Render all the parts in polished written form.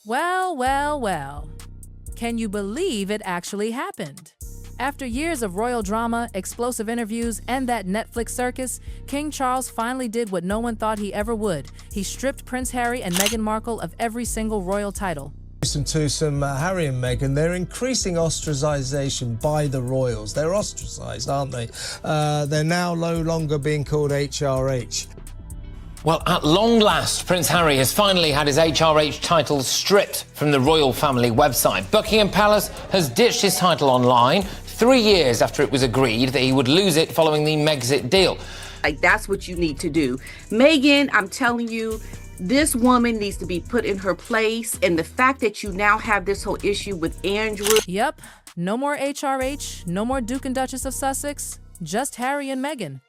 Well, well, well. Can you believe it actually happened? After years of royal drama, explosive interviews, and that Netflix circus, King Charles finally did what no one thought he ever would. He stripped Prince Harry and Meghan Markle of every single royal title. Harry and Meghan, they're increasing ostracisation by the royals. They're ostracised, aren't they? They're now no longer being called HRH. Well, at long last, Prince Harry has finally had his HRH title stripped from the royal family website. Buckingham Palace has ditched his title online 3 years after it was agreed that he would lose it following the Megxit deal. That's what you need to do. Meghan, I'm telling you, this woman needs to be put in her place. And the fact that you now have this whole issue with Andrew. Yep, no more HRH, no more Duke and Duchess of Sussex, just Harry and Meghan.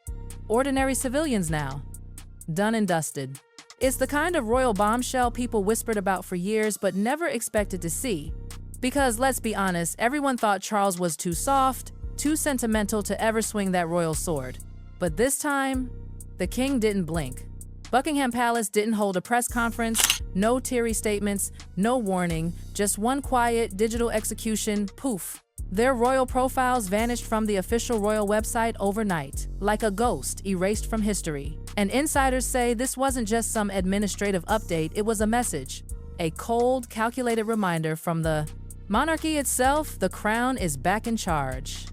Ordinary civilians now. Done and dusted. It's the kind of royal bombshell people whispered about for years but never expected to see. Because let's be honest, everyone thought Charles was too soft, too sentimental to ever swing that royal sword. But this time, the king didn't blink. Buckingham Palace didn't hold a press conference, no teary statements, no warning, just one quiet digital execution, poof. Their royal profiles vanished from the official royal website overnight, like a ghost erased from history. And insiders say this wasn't just some administrative update, it was a message. A cold, calculated reminder from the monarchy itself, the crown is back in charge.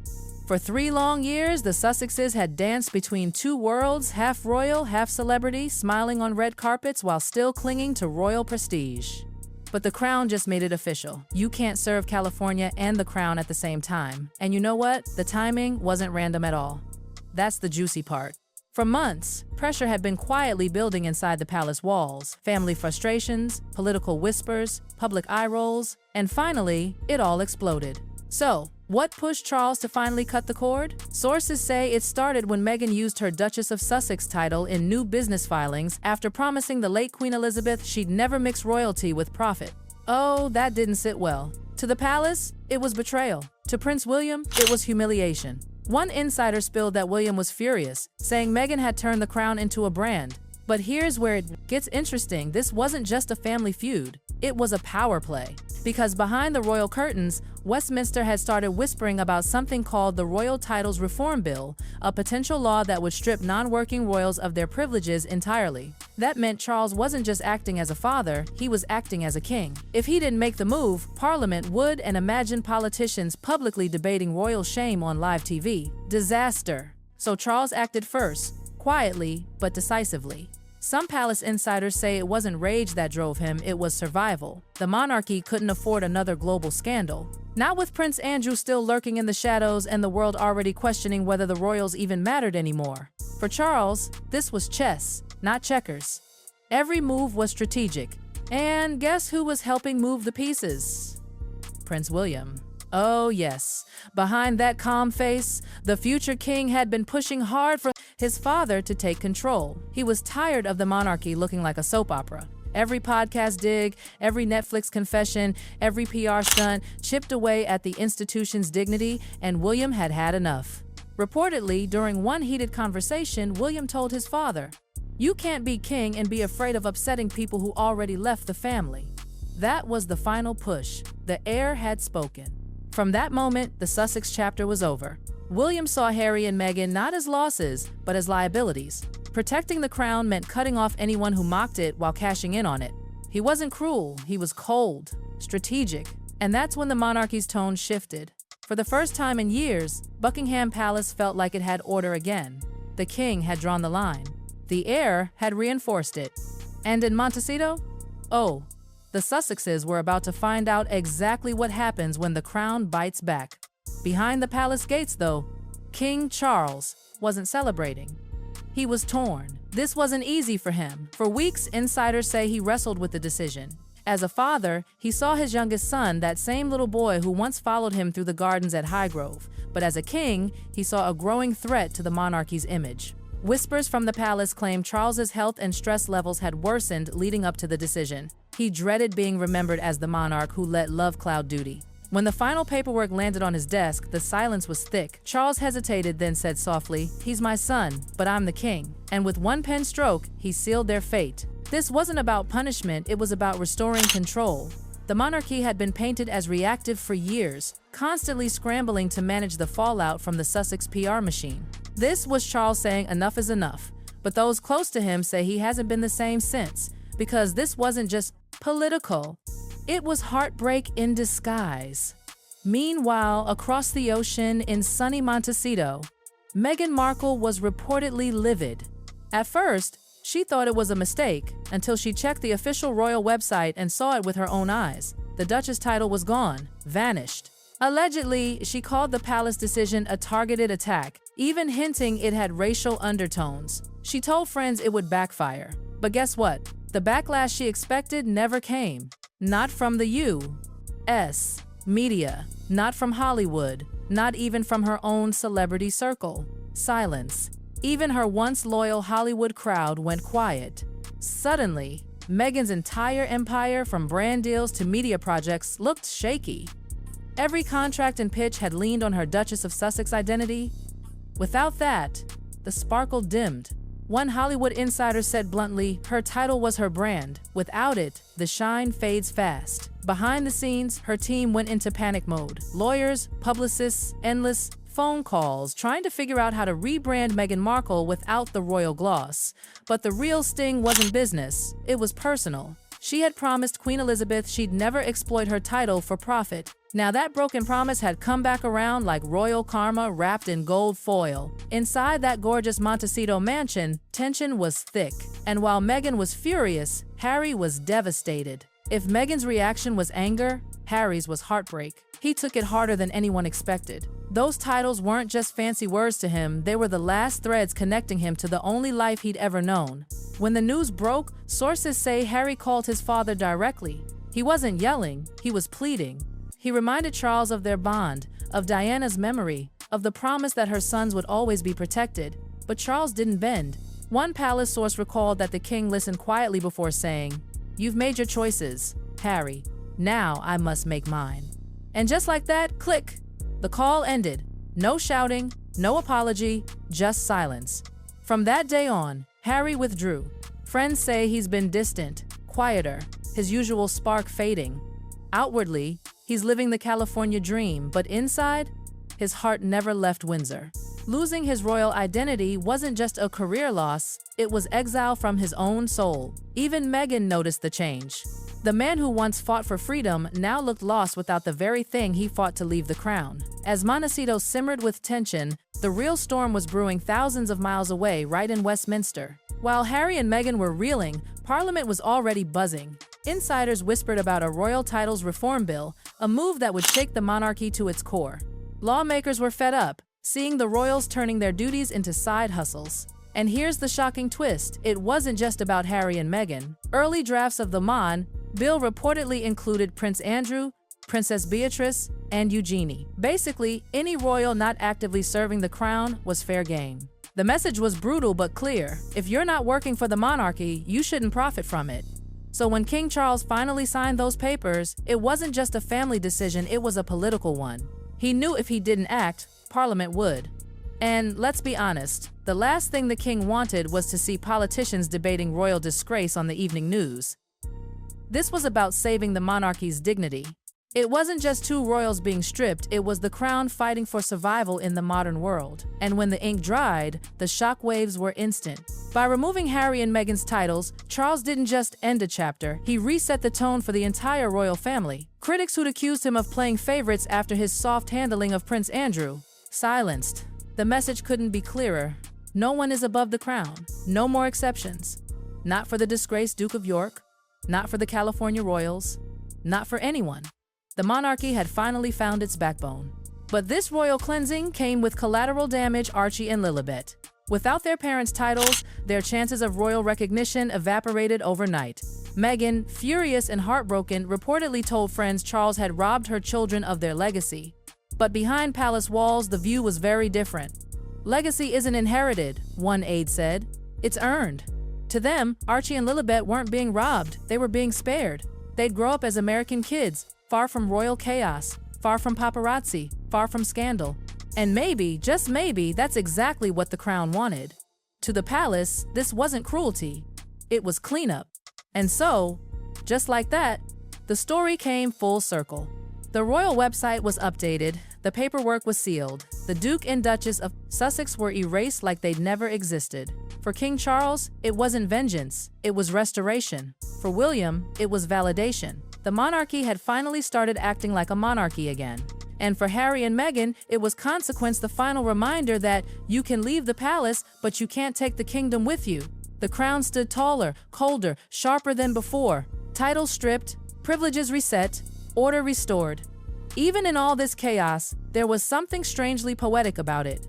For 3 long years, the Sussexes had danced between two worlds, half royal, half celebrity, smiling on red carpets while still clinging to royal prestige. But the crown just made it official. You can't serve California and the crown at the same time. And you know what? The timing wasn't random at all. That's the juicy part. For months, pressure had been quietly building inside the palace walls. Family frustrations, political whispers, public eye rolls, and finally, it all exploded. So, what pushed Charles to finally cut the cord? Sources say it started when Meghan used her Duchess of Sussex title in new business filings after promising the late Queen Elizabeth she'd never mix royalty with profit. Oh, that didn't sit well. To the palace, it was betrayal. To Prince William, it was humiliation. One insider spilled that William was furious, saying Meghan had turned the crown into a brand. But here's where it gets interesting. This wasn't just a family feud. It was a power play. Because behind the royal curtains, Westminster had started whispering about something called the Royal Titles Reform Bill, a potential law that would strip non-working royals of their privileges entirely. That meant Charles wasn't just acting as a father, he was acting as a king. If he didn't make the move, Parliament would, and imagine politicians publicly debating royal shame on live TV. Disaster. So Charles acted first, quietly but decisively. Some palace insiders say it wasn't rage that drove him, it was survival. The monarchy couldn't afford another global scandal. Not with Prince Andrew still lurking in the shadows and the world already questioning whether the royals even mattered anymore. For Charles, this was chess, not checkers. Every move was strategic. And guess who was helping move the pieces? Prince William. Oh yes, behind that calm face, the future king had been pushing hard for his father to take control. He was tired of the monarchy looking like a soap opera. Every podcast dig, every Netflix confession, every PR stunt chipped away at the institution's dignity, and William had had enough. Reportedly, during one heated conversation, William told his father, "You can't be king and be afraid of upsetting people who already left the family." That was the final push. The heir had spoken. From that moment, the Sussex chapter was over. William saw Harry and Meghan not as losses, but as liabilities. Protecting the crown meant cutting off anyone who mocked it while cashing in on it. He wasn't cruel, he was cold, strategic. And that's when the monarchy's tone shifted. For the first time in years, Buckingham Palace felt like it had order again. The king had drawn the line. The heir had reinforced it. And in Montecito? Oh, the Sussexes were about to find out exactly what happens when the crown bites back. Behind the palace gates, though, King Charles wasn't celebrating. He was torn. This wasn't easy for him. For weeks, insiders say he wrestled with the decision. As a father, he saw his youngest son, that same little boy who once followed him through the gardens at Highgrove. But as a king, he saw a growing threat to the monarchy's image. Whispers from the palace claimed Charles's health and stress levels had worsened leading up to the decision. He dreaded being remembered as the monarch who let love cloud duty. When the final paperwork landed on his desk, the silence was thick. Charles hesitated, then said softly, "He's my son, but I'm the king." And with one pen stroke, he sealed their fate. This wasn't about punishment, it was about restoring control. The monarchy had been painted as reactive for years, constantly scrambling to manage the fallout from the Sussex PR machine. This was Charles saying enough is enough, but those close to him say he hasn't been the same since, because this wasn't just political, it was heartbreak in disguise. Meanwhile, across the ocean in sunny Montecito, Meghan Markle was reportedly livid. At first, she thought it was a mistake until she checked the official royal website and saw it with her own eyes. The Duchess title was gone, vanished. Allegedly, she called the palace decision a targeted attack, even hinting it had racial undertones. She told friends it would backfire. But guess what? The backlash she expected never came. Not from the U.S. media, not from Hollywood, not even from her own celebrity circle. Silence. Even her once loyal Hollywood crowd went quiet. Suddenly, Meghan's entire empire, from brand deals to media projects, looked shaky. Every contract and pitch had leaned on her Duchess of Sussex identity. Without that, the sparkle dimmed. One Hollywood insider said bluntly, her title was her brand. Without it, the shine fades fast. Behind the scenes, her team went into panic mode. Lawyers, publicists, endless phone calls, trying to figure out how to rebrand Meghan Markle without the royal gloss. But the real sting wasn't business, it was personal. She had promised Queen Elizabeth she'd never exploit her title for profit. Now that broken promise had come back around like royal karma wrapped in gold foil. Inside that gorgeous Montecito mansion, tension was thick. And while Meghan was furious, Harry was devastated. If Meghan's reaction was anger, Harry's was heartbreak. He took it harder than anyone expected. Those titles weren't just fancy words to him, they were the last threads connecting him to the only life he'd ever known. When the news broke, sources say Harry called his father directly. He wasn't yelling, he was pleading. He reminded Charles of their bond, of Diana's memory, of the promise that her sons would always be protected. But Charles didn't bend. One palace source recalled that the king listened quietly before saying, "You've made your choices, Harry. Now I must make mine." And just like that, click, the call ended. No shouting, no apology, just silence. From that day on, Harry withdrew. Friends say he's been distant, quieter, his usual spark fading. Outwardly, he's living the California dream, but inside, his heart never left Windsor. Losing his royal identity wasn't just a career loss, it was exile from his own soul. Even Meghan noticed the change. The man who once fought for freedom now looked lost without the very thing he fought to leave the crown. As Montecito simmered with tension, the real storm was brewing thousands of miles away, right in Westminster. While Harry and Meghan were reeling, Parliament was already buzzing. Insiders whispered about a royal titles reform bill, a move that would shake the monarchy to its core. Lawmakers were fed up, seeing the royals turning their duties into side hustles. And here's the shocking twist, it wasn't just about Harry and Meghan. Early drafts of the Mon bill reportedly included Prince Andrew, Princess Beatrice, and Eugenie. Basically, any royal not actively serving the crown was fair game. The message was brutal but clear. If you're not working for the monarchy, you shouldn't profit from it. So when King Charles finally signed those papers, it wasn't just a family decision, it was a political one. He knew if he didn't act, Parliament would. And let's be honest, the last thing the king wanted was to see politicians debating royal disgrace on the evening news. This was about saving the monarchy's dignity. It wasn't just two royals being stripped, it was the crown fighting for survival in the modern world. And when the ink dried, the shockwaves were instant. By removing Harry and Meghan's titles, Charles didn't just end a chapter, he reset the tone for the entire royal family. Critics who'd accused him of playing favorites after his soft handling of Prince Andrew silenced. The message couldn't be clearer. No one is above the crown. No more exceptions. Not for the disgraced Duke of York, not for the California royals, not for anyone. The monarchy had finally found its backbone. But this royal cleansing came with collateral damage. Archie and Lilibet. Without their parents' titles, their chances of royal recognition evaporated overnight. Meghan, furious and heartbroken, reportedly told friends Charles had robbed her children of their legacy. But behind palace walls, the view was very different. Legacy isn't inherited, one aide said. It's earned. To them, Archie and Lilibet weren't being robbed, they were being spared. They'd grow up as American kids, far from royal chaos, far from paparazzi, far from scandal. And maybe, just maybe, that's exactly what the crown wanted. To the palace, this wasn't cruelty. It was cleanup. And so, just like that, The story came full circle. The royal website was updated, the paperwork was sealed, the Duke and Duchess of Sussex were erased like they'd never existed. For King Charles, it wasn't vengeance, it was restoration. For William, it was validation. The monarchy had finally started acting like a monarchy again. And for Harry and Meghan, it was consequence, the final reminder that you can leave the palace, but you can't take the kingdom with you. The crown stood taller, colder, sharper than before. Titles stripped, privileges reset, order restored. Even in all this chaos, there was something strangely poetic about it.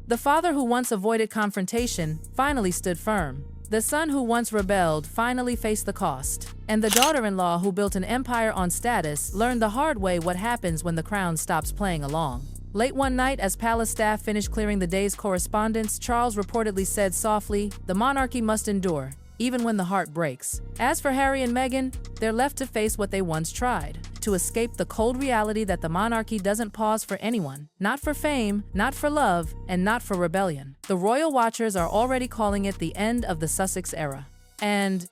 The father who once avoided confrontation finally stood firm. The son who once rebelled finally faced the cost. And the daughter-in-law who built an empire on status learned the hard way what happens when the crown stops playing along. Late one night, as palace staff finished clearing the day's correspondence, Charles reportedly said softly, "The monarchy must endure, even when the heart breaks." As for Harry and Meghan, they're left to face what they once tried, to escape the cold reality that the monarchy doesn't pause for anyone. Not for fame, not for love, and not for rebellion. The royal watchers are already calling it the end of the Sussex era. And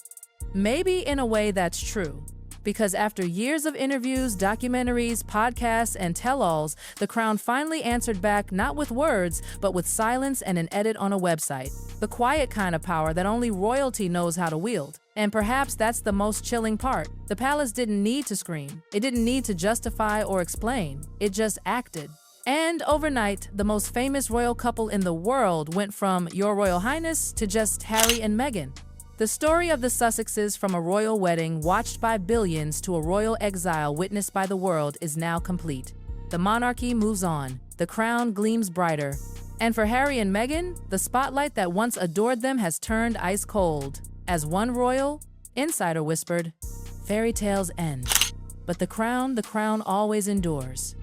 maybe in a way that's true. Because after years of interviews, documentaries, podcasts, and tell-alls, the crown finally answered back not with words, but with silence and an edit on a website. The quiet kind of power that only royalty knows how to wield. And perhaps that's the most chilling part. The palace didn't need to scream. It didn't need to justify or explain. It just acted. And overnight, the most famous royal couple in the world went from Your Royal Highness to just Harry and Meghan. The story of the Sussexes, from a royal wedding watched by billions to a royal exile witnessed by the world, is now complete. The monarchy moves on. The crown gleams brighter. And for Harry and Meghan, the spotlight that once adored them has turned ice cold. As one royal insider whispered, "Fairy tales end, but the crown always endures."